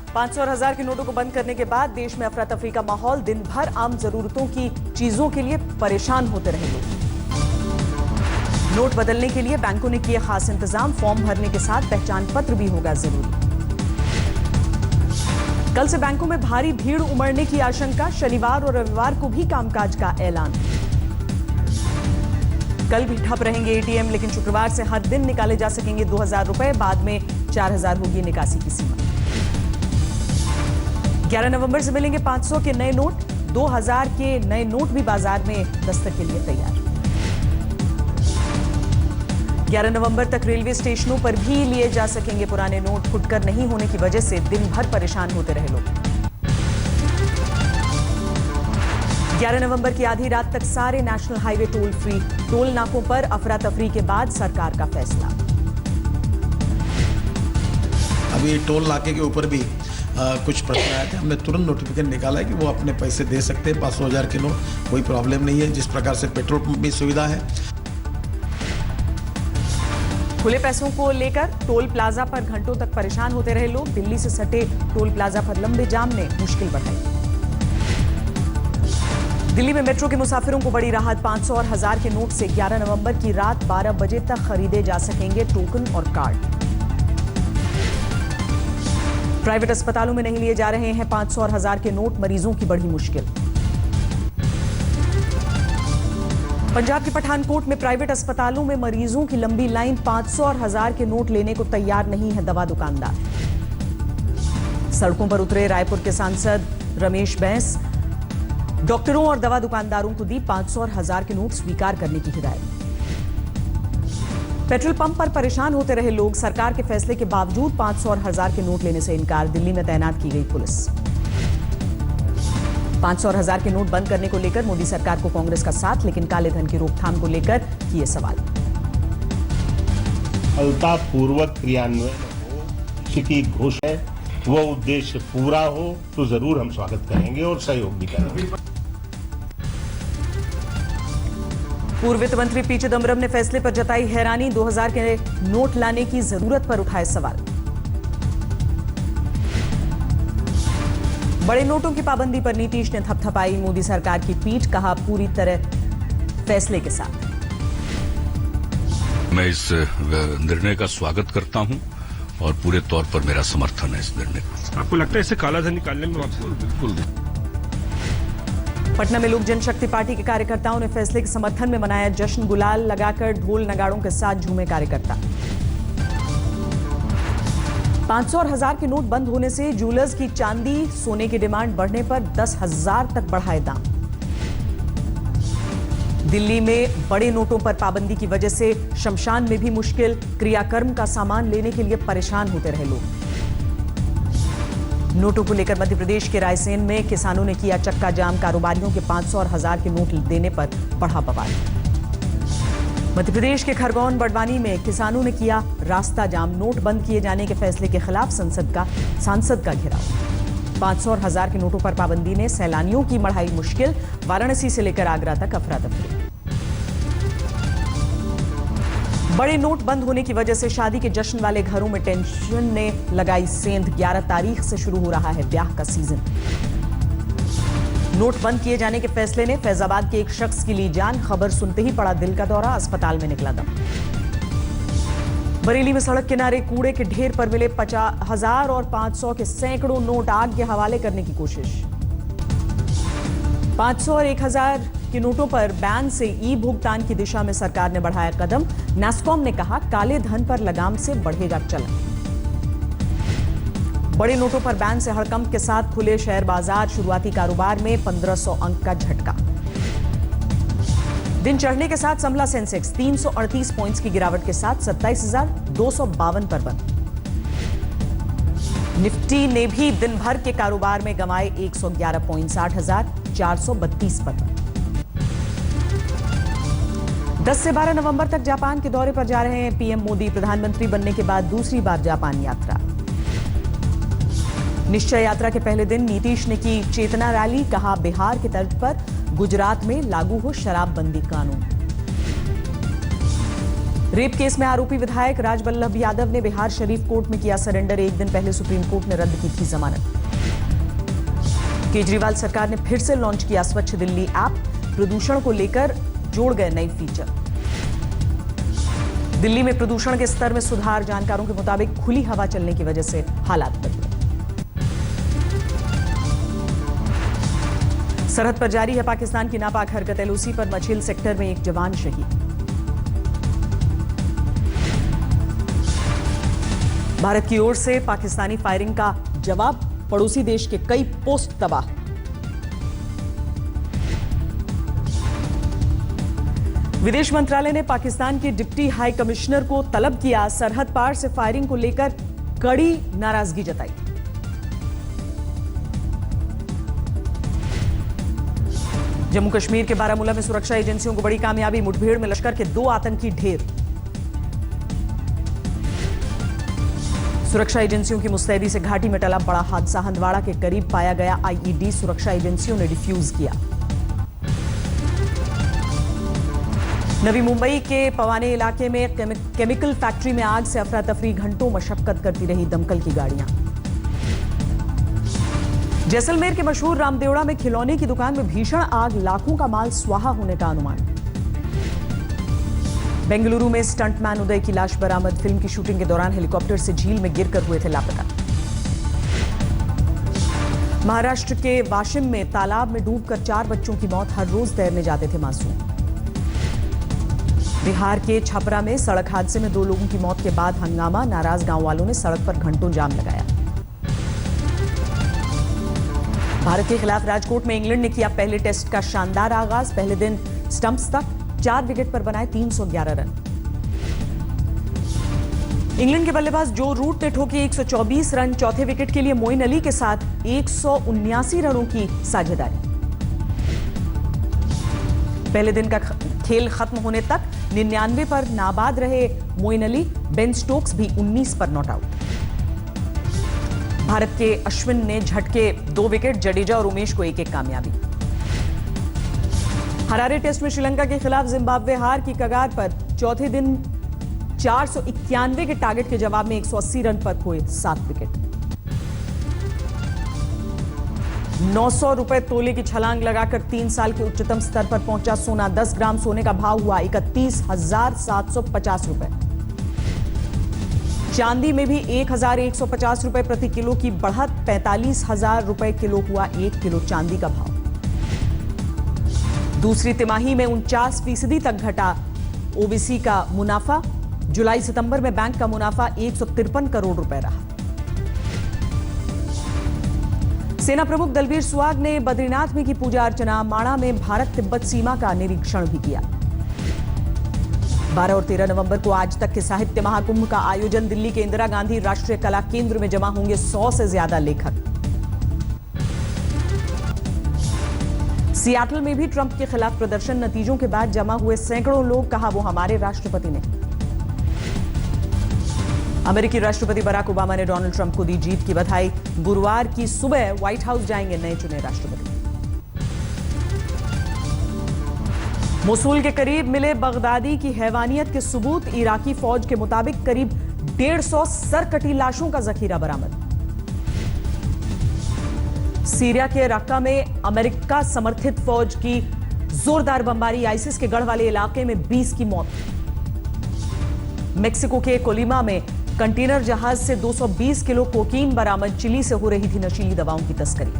500 और 1000 के नोटों को बंद करने के बाद देश में अफरा तफरी का माहौल। दिन भर आम जरूरतों की चीजों के लिए परेशान होते रहे लोग। नोट बदलने के लिए बैंकों ने किए खास इंतजाम। फॉर्म भरने के साथ पहचान पत्र भी होगा जरूरी। कल से बैंकों में भारी भीड़ उमड़ने की आशंका। शनिवार और रविवार को भी कामकाज का ऐलान। कल भी ठप रहेंगे एटीएम, लेकिन शुक्रवार से हर दिन निकाले जा सकेंगे 2000 रुपए। बाद में 4000 होगी निकासी की सीमा। 11 नवंबर से मिलेंगे 500 के नए नोट। 2000 के नए नोट भी बाजार में दस्तक के लिए तैयार। 11 नवंबर तक रेलवे स्टेशनों पर भी लिए जा सकेंगे पुराने नोट। फुटकर नहीं होने की वजह से दिन भर परेशान होते रहे लोग। 11 नवंबर की आधी रात तक सारे national highway toll free. Toll नाकों पर अफरा तफरी के बाद सरकार का फैसला। अभी टोल नाके के ऊपर भी कुछ प्रश्न आए थे। हमने तुरंत नोटिफिकेशन निकाला है कि वो अपने पैसे दे सकते हैं। 500 1000 के नोट, कोई प्रॉब्लम नहीं है। जिस प्रकार से पेट्रोल पंप भी सुविधा है। खुले पैसों को लेकर टोल प्लाजा पर घंटों तक परेशान होते रहे लोग। दिल्ली से सटे टोल प्लाजा पर लंबे जाम ने मुश्किल बढ़ाई। दिल्ली में मेट्रो के मुसाफिरों को बड़ी राहत। 500 और 1000 के नोट से 11 नवंबर की रात 12 बजे तक खरीदे जा सकेंगे टोकन और कार्ड। प्राइवेट अस्पतालों में नहीं लिए जा रहे हैं 500 और 1000 के नोट। मरीजों की बढ़ी मुश्किल। पंजाब के पठानकोट में प्राइवेट अस्पतालों में मरीजों की लंबी लाइन। 500 और 1000 के नोट लेने को तैयार नहीं है दवा दुकानदार। सड़कों पर उतरे रायपुर के सांसद रमेश बैस। डॉक्टरों और दवा दुकानदारों को दी 500 और 1000 के नोट स्वीकार करने की हिदायत। पेट्रोल पंप पर परेशान होते रहे लोग। सरकार के फैसले के बावजूद 500 और 1000 के नोट लेने से इनकार। दिल्ली में तैनात की गई पुलिस। 500 और 1000 के नोट बंद करने को लेकर मोदी सरकार को कांग्रेस का साथ, लेकिन काले धन की रोकथाम को लेकर किए सवाल। सफलतापूर्वक क्रियान्वयन हो, किसी की घोषणा है वो उद्देश्य पूरा हो तो जरूर हम स्वागत करेंगे और सहयोग भी करेंगे। पूर्व वित्त मंत्री पी चिदंबरम ने फैसले पर जताई हैरानी। 2000 के नोट लाने की जरूरत पर उठाए सवाल। बड़े नोटों की पाबंदी पर नीतीश ने थपथपाई मोदी सरकार की पीठ। कहा पूरी तरह फैसले के साथ। मैं इस निर्णय का स्वागत करता हूं और पूरे तौर पर मेरा समर्थन है इस निर्णय को। आपको लगता है इससे काला धन निकालने में बिल्कुल। पटना में लोक जनशक्ति पार्टी के कार्यकर्ताओं ने फैसले के समर्थन में मनाया जश्न। गुलाल लगाकर ढोल नगाड़ों के साथ झूमे कार्यकर्ता। 500 और 1000 के नोट बंद होने से ज्वेलर्स की चांदी सोने की डिमांड बढ़ने पर 10,000 तक बढ़ाए दाम। दिल्ली में बड़े नोटों पर पाबंदी की वजह से शमशान में भी मुश्किल। क्रियाकर्म का सामान लेने के लिए परेशान होते रहे लोग। नोटों को लेकर मध्य प्रदेश के रायसेन में किसानों ने किया चक्का जाम। कारोबारियों के 500 और 1000 के नोट देने पर बढ़ा बवाल। मध्य प्रदेश के खरगोन बड़वानी में किसानों ने किया रास्ता जाम। नोट बंद किए जाने के फैसले के खिलाफ सांसद का घेराव। 500 और 1000 के नोटों पर पाबंदी ने सैलानियों की बढ़ाई मुश्किल। वाराणसी से लेकर आगरा तक अफरा तफरी। बड़े नोट बंद होने की वजह से शादी के जश्न वाले घरों में टेंशन ने लगाई सेंध। 11 तारीख से शुरू हो रहा है ब्याह का सीजन। नोट बंद किए जाने के फैसले ने फैजाबाद के एक शख्स की ली जान। खबर सुनते ही पड़ा दिल का दौरा, अस्पताल में निकला दम। बरेली में सड़क किनारे कूड़े के ढेर पर मिले 50,000 और 500 के सैकड़ों नोट। आग के हवाले करने की कोशिश। 500 और 1000 के नोटों पर बैन से ई भुगतान की दिशा में सरकार ने बढ़ाया कदम। नैस्कॉम ने कहा काले धन पर लगाम से बढ़ेगा चलन। बड़े नोटों पर बैन से हड़कंप के साथ खुले शेयर बाजार। शुरुआती कारोबार में 1500 अंक का झटका। दिन चढ़ने के साथ संभला सेंसेक्स 338 पॉइंट्स की गिरावट के साथ 27,252 पर बंद। निफ्टी ने भी दिन भर के कारोबार में गंवाए 111 पॉइंट। 60,432 पर बंद। 10 से 12 नवंबर तक जापान के दौरे पर जा रहे हैं पीएम मोदी। प्रधानमंत्री बनने के बाद दूसरी बार जापान यात्रा। निश्चय यात्रा के पहले दिन नीतीश ने की चेतना रैली। कहा बिहार के तर्ज पर गुजरात में लागू हो शराबबंदी कानून। रेप केस में आरोपी विधायक राजवल्लभ यादव ने बिहार शरीफ कोर्ट में किया सरेंडर। एक दिन पहले सुप्रीम कोर्ट ने रद्द की थी जमानत। केजरीवाल सरकार ने फिर से लॉन्च किया स्वच्छ दिल्ली ऐप। प्रदूषण को लेकर जोड़ गए नई फीचर। दिल्ली में प्रदूषण के स्तर में सुधार। जानकारों के मुताबिक खुली हवा चलने की वजह से हालात बदले। सरहद पर जारी है पाकिस्तान की नापाक हरकत। एलओसी पर मछिल सेक्टर में एक जवान शहीद। भारत की ओर से पाकिस्तानी फायरिंग का जवाब। पड़ोसी देश के कई पोस्ट तबाह। विदेश मंत्रालय ने पाकिस्तान के डिप्टी हाई कमिश्नर को तलब किया। सरहद पार से फायरिंग को लेकर कड़ी नाराजगी जताई। जम्मू कश्मीर के बारामूला में सुरक्षा एजेंसियों को बड़ी कामयाबी। मुठभेड़ में लश्कर के 2 आतंकी ढेर। सुरक्षा एजेंसियों की मुस्तैदी से घाटी में टला बड़ा हादसा। हंदवाड़ा के करीब पाया गया आईईडी। सुरक्षा एजेंसियों ने डिफ्यूज किया। नवी मुंबई के पवाने इलाके में केमिकल फैक्ट्री में आग से अफरा तफरी। घंटों मशक्कत करती रही दमकल की गाड़ियां। जैसलमेर के मशहूर रामदेवड़ा में खिलौने की दुकान में भीषण आग। लाखों का माल स्वाहा होने का अनुमान। बेंगलुरु में स्टंटमैन उदय की लाश बरामद। फिल्म की शूटिंग के दौरान हेलीकॉप्टर से झील में गिरकर हुए थे लापता। महाराष्ट्र के वाशिम में तालाब में डूबकर 4 बच्चों की मौत। हर रोज तैरने जाते थे मासूम। बिहार के छपरा में सड़क हादसे में 2 लोगों की मौत के बाद हंगामा। नाराज गांव वालों ने सड़क पर घंटों जाम लगाया। भारत के खिलाफ राजकोट में इंग्लैंड ने किया पहले टेस्ट का शानदार आगाज। पहले दिन स्टंप्स तक 4 विकेट पर बनाए 311 रन। इंग्लैंड के बल्लेबाज जो रूट ने ठोकी 124 रन। चौथे विकेट के लिए मोइन अली के साथ 179 रनों की साझेदारी। पहले दिन का खेल खत्म होने तक 99 पर नाबाद रहे मोइन अली। बेन स्टोक्स भी 19 पर नॉट आउट। भारत के अश्विन ने झटके 2 विकेट। जडेजा और उमेश को 1-1 कामयाबी। हरारे टेस्ट में श्रीलंका के खिलाफ जिम्बाब्वे हार की कगार पर। चौथे दिन 491 के टारगेट के जवाब में 180 रन पर खोए 7 विकेट। 900 रुपए तोले की छलांग लगाकर 3 साल के उच्चतम स्तर पर पहुंचा सोना। 10 ग्राम सोने का भाव हुआ 31,750 रुपए। चांदी में भी 1,150 रुपए प्रति किलो की बढ़त। 45,000 रुपए किलो हुआ 1 किलो चांदी का भाव। दूसरी तिमाही में 49% तक घटा ओबीसी का मुनाफा। जुलाई सितंबर में बैंक का मुनाफा 153 करोड़ रुपए रहा। सेना प्रमुख दलबीर सुहाग ने बद्रीनाथ में की पूजा अर्चना। माणा में भारत तिब्बत सीमा का निरीक्षण भी किया। 12 और 13 नवंबर को आज तक के साहित्य महाकुंभ का आयोजन। दिल्ली के इंदिरा गांधी राष्ट्रीय कला केंद्र में जमा होंगे 100 से ज्यादा लेखक। सियाटल में भी ट्रंप के खिलाफ प्रदर्शन। नतीजों के बाद जमा हुए सैकड़ों लोग। कहा वो हमारे राष्ट्रपति ने। अमेरिकी राष्ट्रपति बराक ओबामा ने डोनाल्ड ट्रंप को दी जीत की बधाई। गुरुवार की सुबह व्हाइट हाउस जाएंगे नए चुने राष्ट्रपति। मोसूल के करीब मिले बगदादी की हैवानियत के सबूत। इराकी फौज के मुताबिक करीब 150 सरकटी लाशों का जखीरा बरामद। सीरिया के रक्का में अमेरिका समर्थित फौज की जोरदार बमबारी। आइसिस के गढ़ वाले इलाके में 20 की मौत। मेक्सिको के कोलिमा में कंटेनर जहाज से 220 किलो कोकीन बरामद। चिली से हो रही थी नशीली दवाओं की तस्करी।